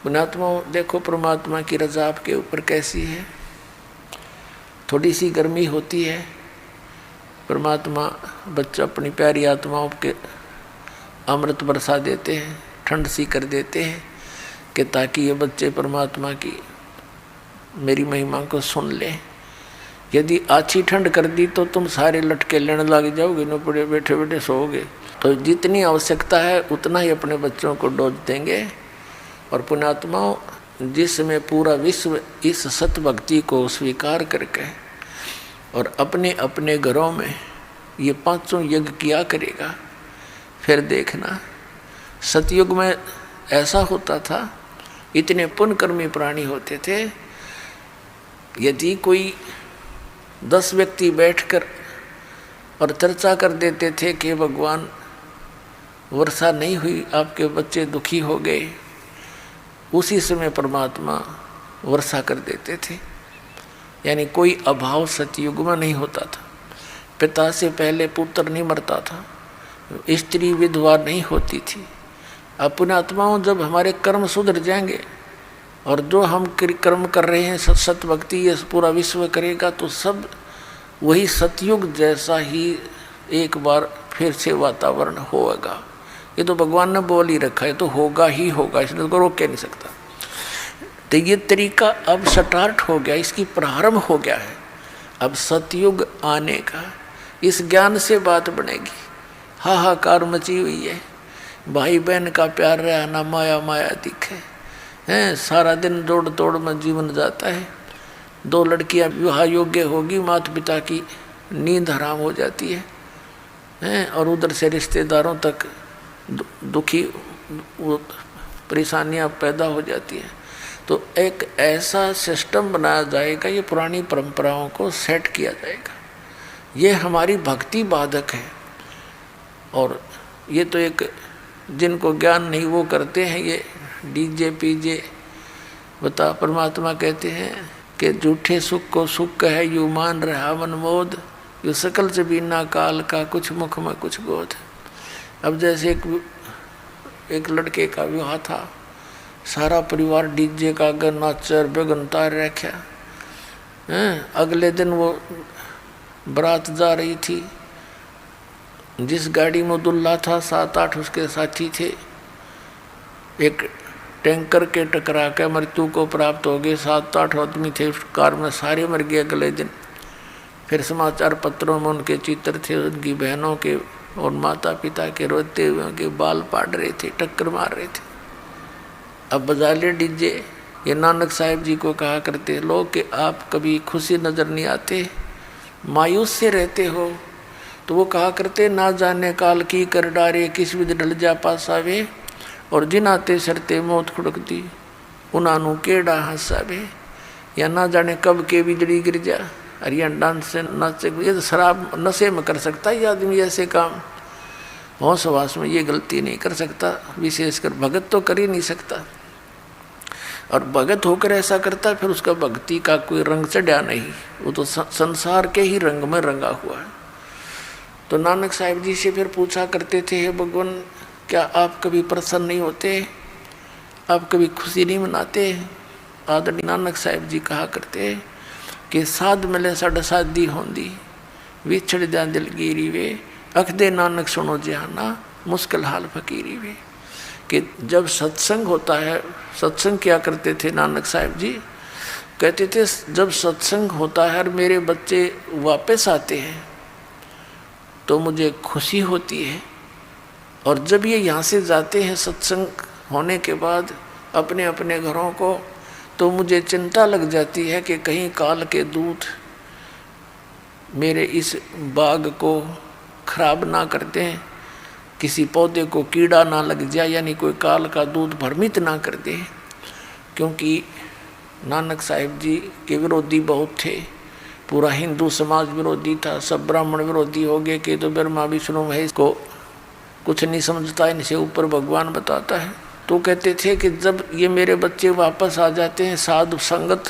पुण्यात्मा देखो परमात्मा की रजा आपके ऊपर कैसी है। थोड़ी सी गर्मी होती है, परमात्मा बच्चा अपनी प्यारी आत्माओं के अमृत बरसा देते हैं, ठंड सी कर देते हैं कि ताकि ये बच्चे परमात्मा की मेरी महिमा को सुन लें। यदि अच्छी ठंड कर दी तो तुम सारे लटके लेने लग जाओगे, न पड़े बैठे बैठे सोओगे। तो जितनी आवश्यकता है उतना ही अपने बच्चों को डोज देंगे। और पुण्यात्माओं, जिसमें पूरा विश्व इस सत भक्ति को स्वीकार करके और अपने अपने घरों में ये पांचों यज्ञ किया करेगा, फिर देखना सतयुग में ऐसा होता था, इतने पुण्यकर्मी प्राणी होते थे। यदि कोई 10 व्यक्ति बैठकर और चर्चा कर देते थे कि भगवान वर्षा नहीं हुई, आपके बच्चे दुखी हो गए, उसी समय परमात्मा वर्षा कर देते थे। यानी कोई अभाव सतयुग में नहीं होता था। पिता से पहले पुत्र नहीं मरता था, स्त्री विधवा नहीं होती थी। अब पुण्यात्माओं, जब हमारे कर्म सुधर जाएंगे और जो हम कर्म कर रहे हैं सत भक्ति ये पूरा विश्व करेगा, तो सब वही सतयुग जैसा ही एक बार फिर से वातावरण होगा। ये तो भगवान ने बोल ही रखा है, तो होगा ही होगा, इसलिए तो रोक के नहीं सकता। तो ये तरीका अब स्टार्ट हो गया, इसकी प्रारंभ हो गया है अब सतयुग आने का। इस ज्ञान से बात बनेगी। हाहाकार मची हुई है, भाई बहन का प्यार रहा ना माया माया दिखे हैं। सारा दिन जोड़ तोड़ में जीवन जाता है। 2 लड़कियां विवाह योग्य होगी, माता पिता की नींद हराम हो जाती है और उधर से रिश्तेदारों तक दुखी परेशानियां पैदा हो जाती हैं। तो एक ऐसा सिस्टम बनाया जाएगा, ये पुरानी परंपराओं को सेट किया जाएगा। ये हमारी भक्ति बाधक है। और ये तो एक जिनको ज्ञान नहीं वो करते हैं ये डीजे पीजे। बता, परमात्मा कहते हैं कि झूठे सुख को सुख है, यू मान रहा मनमोद, यू सकल से बिना काल का कुछ मुख में कुछ गोद। अब जैसे एक लड़के का विवाह था, सारा परिवार डीजे का अगर नाचर बेगनता रखा। अगले दिन वो बारात जा रही थी, जिस गाड़ी में दुल्हा था 7-8 उसके साथी थे। एक टैंकर के टकरा के मृत्यु को प्राप्त हो गए। 7-8 आदमी थे उस कार में, सारे मर गए अगले दिन। फिर समाचार पत्रों में उनके चित्र थे, उनकी बहनों के और माता पिता के रोते हुए उनके बाल पाड़ रहे थे, टक्कर मार रहे थे। अब बजा ले डीजे। ये नानक साहिब जी को कहा करते लोग कि आप कभी खुशी नज़र नहीं आते, मायूस से रहते हो। तो वो कहा करते, ना जाने काल की कर डारे, किस विध ढल जा पासावे, और जिन आते सरते मौत खुड़कती उन्होंने केड़ा हंसावे। या ना जाने कब के बिजली गिर जा, अरिया डांस से नाचे। ये तो शराब नशे में कर सकता है ये आदमी ऐसे काम, होश हवास में ये गलती नहीं कर सकता। विशेषकर भगत तो कर ही नहीं सकता। और भगत होकर ऐसा करता फिर उसका भक्ति का कोई रंग चढ़ा नहीं, वो तो संसार के ही रंग में रंगा हुआ है। तो नानक साहिब जी से फिर पूछा करते थे, हे भगवान, क्या आप कभी प्रसन्न नहीं होते, आप कभी खुशी नहीं मनाते? आदरणीय नानक साहिब जी कहा करते कि साध मिले साढ़े शादी होंदी, विछड़ जा दिलगिरी वे, अखदे नानक सुनो जहाना, मुश्किल हाल फकीरी वे। कि जब सत्संग होता है, सत्संग क्या करते थे नानक साहिब जी, कहते थे जब सत्संग होता है और मेरे बच्चे वापस आते हैं तो मुझे खुशी होती है। और जब ये यहाँ से जाते हैं सत्संग होने के बाद अपने अपने घरों को, तो मुझे चिंता लग जाती है कि कहीं काल के दूत मेरे इस बाग को खराब ना करते हैं, किसी पौधे को कीड़ा ना लग जाए, यानी कोई काल का दूत भ्रमित ना कर दे। क्योंकि नानक साहिब जी के विरोधी बहुत थे, पूरा हिंदू समाज विरोधी था, सब ब्राह्मण विरोधी हो गए कि तो ब्रह्मा विष्णु महेश को कुछ नहीं समझता, इनसे ऊपर भगवान बताता है। तो कहते थे कि जब ये मेरे बच्चे वापस आ जाते हैं साधु संगत,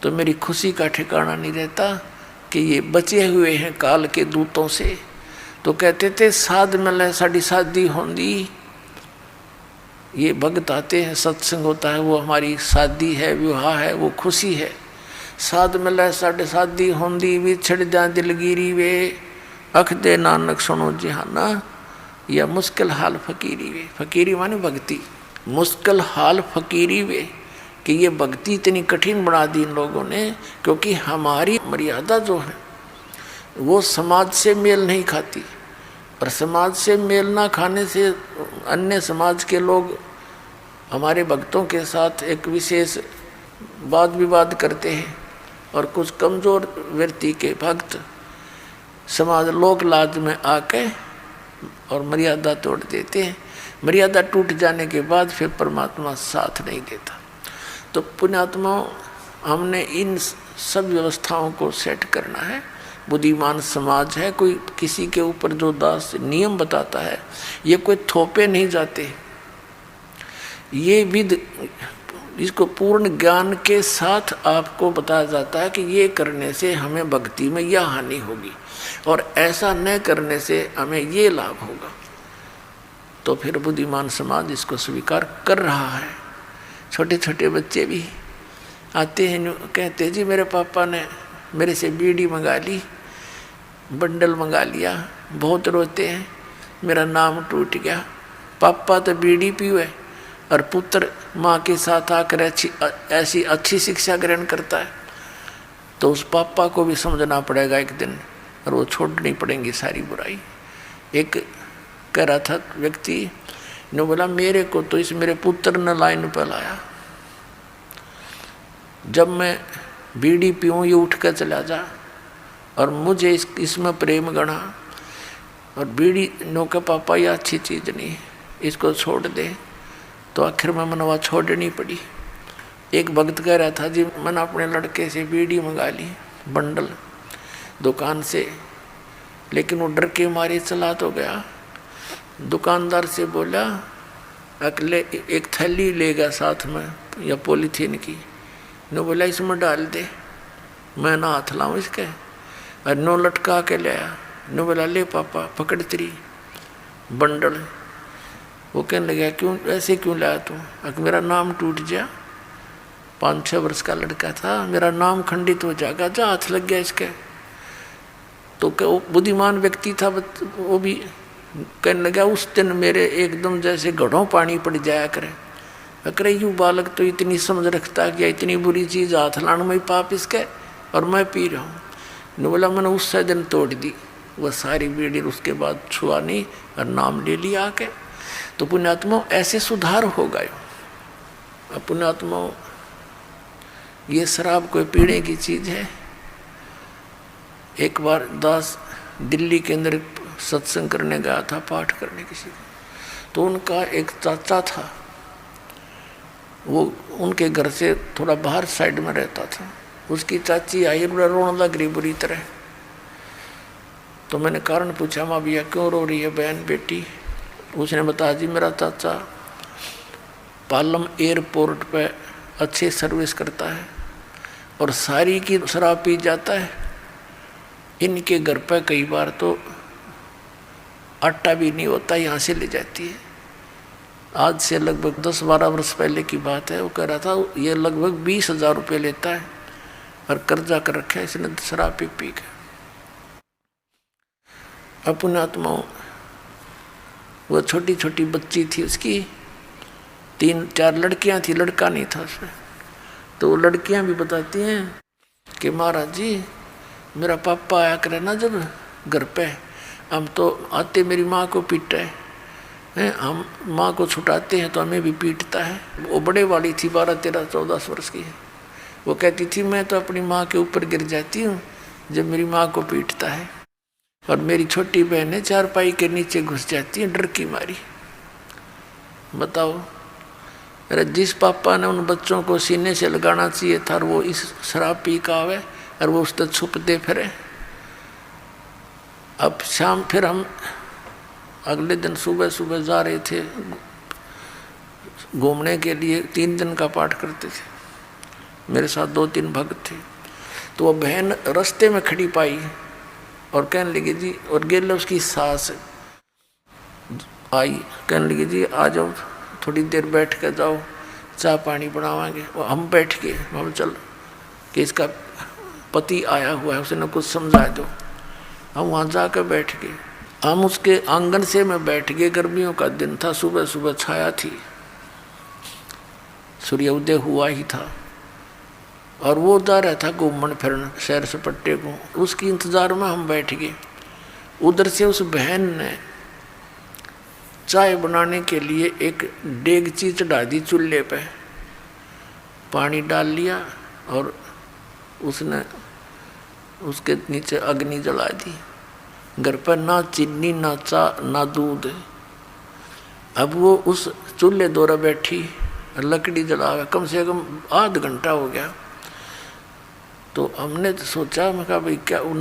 तो मेरी खुशी का ठिकाना नहीं रहता कि ये बचे हुए हैं काल के दूतों से। तो कहते थे साध मिले साड़ी शादी होंदी, ये भक्त आते हैं, सत्संग होता है, वो हमारी शादी है, विवाह है, वो खुशी है। साध मिले साढ़े शादी होंदी, विछड़ जा दिलगिरी वे, अख दे नानक सुनो जिहाना, या मुश्किल हाल फकीरी वे। फकीरी माने भक्ति, मुश्किल हाल फकीरी वे, कि ये भक्ति इतनी कठिन बना दी इन लोगों ने, क्योंकि हमारी मर्यादा जो है वो समाज से मेल नहीं खाती। और समाज से मेल ना खाने से अन्य समाज के लोग हमारे भक्तों के साथ एक विशेष वाद विवाद करते हैं, और कुछ कमज़ोर व्यक्ति के भक्त समाज लोक लाज में आके और मर्यादा तोड़ देते हैं। मर्यादा टूट जाने के बाद फिर परमात्मा साथ नहीं देता। तो पुण्यात्माओं, हमने इन सब व्यवस्थाओं को सेट करना है। बुद्धिमान समाज है, कोई किसी के ऊपर जो दास नियम बताता है, ये कोई थोपे नहीं जाते। ये विद इसको पूर्ण ज्ञान के साथ आपको बताया जाता है कि ये करने से हमें भक्ति में यह हानि होगी और ऐसा न करने से हमें ये लाभ होगा। तो फिर बुद्धिमान समाज इसको स्वीकार कर रहा है। छोटे छोटे बच्चे भी आते हैं, कहते हैं जी मेरे पापा ने मेरे से बीड़ी मंगा ली, बंडल मंगा लिया, बहुत रोते हैं, मेरा नाम टूट गया। पापा तो बीड़ी पीवे और पुत्र माँ के साथ आकर ऐसी अच्छी शिक्षा ग्रहण करता है, तो उस पापा को भी समझना पड़ेगा एक दिन, और वो छोड़नी पड़ेंगी सारी बुराई। एक कह रहा था व्यक्ति ने, बोला मेरे को तो इस मेरे पुत्र ने लाइन पर लाया, जब मैं बीड़ी पीऊँ ये उठ कर चला जा, और मुझे इसमें प्रेम गढ़ा, और बीड़ी नो का पापा ये अच्छी चीज़ नहीं, इसको छोड़ दे। तो आखिर में मनवा छोड़नी पड़ी। एक भक्त कह रहा था जी मैंने अपने लड़के से बीड़ी मंगा ली बंडल दुकान से, लेकिन वो डर के मारे चला तो गया। दुकानदार से बोला अगले एक थैली लेगा साथ में या पॉलीथीन की, ने बोला इसमें डाल दे, मैं ना हाथ लाऊं इसके, और नो लटका के ले आया। ने बोला ले पापा पकड़ तेरी बंडल। वो कहने लगा क्यों ऐसे क्यों लाया तू? अगर मेरा नाम टूट जा, 5-6 वर्ष का लड़का था, मेरा नाम खंडित हो जाएगा, जा हाथ लग गया इसके। तो वो बुद्धिमान व्यक्ति था, वो भी कहने लगा उस दिन मेरे एकदम जैसे घड़ों पानी पड़ जाया करे। अरे यूँ बालक तो इतनी समझ रखता कि इतनी बुरी चीज़ हाथ लाने में पाप इसके, और मैं पी रहा हूँ। ने बोला मैंने उस दिन तोड़ दी वह सारी बीड़ी, उसके बाद छुआ नहीं और नाम ले लिया आके। तो पुण्यात्मा ऐसे सुधार होगा। अब पुण्यात्मा ये शराब कोई पीने की चीज़ है। एक बार दास दिल्ली के अंदर सत्संग करने गया था, पाठ करने किसी, तो उनका एक चाचा था, वो उनके घर से थोड़ा बाहर साइड में रहता था। उसकी चाची आई, रोने लग रही बुरी तरह। तो मैंने कारण पूछा माँ भैया क्यों रो रही है बहन बेटी? उसने बताया जी मेरा चाचा पालम एयरपोर्ट पे अच्छे सर्विस करता है और सारी की शराब पी जाता है। इनके घर पे कई बार तो आटा भी नहीं होता, यहाँ से ले जाती है। आज से लगभग 10-12 वर्ष पहले की बात है। वो कह रहा था ये लगभग 20,000 रुपये लेता है और कर्जा कर रखा है इसने शराब पी पी के। पुण्यात्माओं वो छोटी छोटी बच्ची थी, उसकी 3-4 लड़कियां थी, लड़का नहीं था उसमें। तो वो लड़कियां भी बताती हैं कि महाराज जी मेरा पापा आया करे ना जब घर पे, हम तो आते मेरी माँ को पीटते हैं, हम माँ को छुटाते हैं तो हमें भी पीटता है। वो बड़े वाली थी, 12-13-14 वर्ष की है। वो कहती थी मैं तो अपनी माँ के ऊपर गिर जाती हूँ जब मेरी माँ को पीटता है, और मेरी छोटी बहनें चारपाई के नीचे घुस जाती हैं डर की मारी। बताओ, अरे जिस पापा ने उन बच्चों को सीने से लगाना चाहिए था, वो इस शराब पी का आवे और वो उससे छुपते फिरे। अब शाम फिर हम अगले दिन सुबह सुबह जा रहे थे घूमने के लिए, 3 दिन का पाठ करते थे, मेरे साथ 2-3 भक्त थे। तो वो बहन रास्ते में खड़ी पाई और कहने लगी जी, और गेल उसकी सास आई, कहने लगी जी आ जाओ थोड़ी देर बैठ कर जाओ, चाय पानी बनावांगे। हम बैठ गए, हम चल कि इसका पति आया हुआ है, उसने कुछ समझा दो। हम वहाँ जाकर बैठ गए। हम उसके आंगन से में बैठ गए। गर्मियों का दिन था, सुबह सुबह छाया थी, सूर्योदय हुआ ही था। और वो जा रहा था घूमन फिरन सैर सपट्टे को, उसकी इंतजार में हम बैठ गए। उधर से उस बहन ने चाय बनाने के लिए एक डेगची चढ़ा दी चूल्हे पे, पानी डाल लिया और उसने उसके नीचे अग्नि जला दी। घर पर ना चीनी ना चा ना दूध। अब वो उस चूल्हे दौरा बैठी, लकड़ी जला, कम से कम आध घंटा हो गया। तो हमने सोचा, मैं कहा भाई क्या ना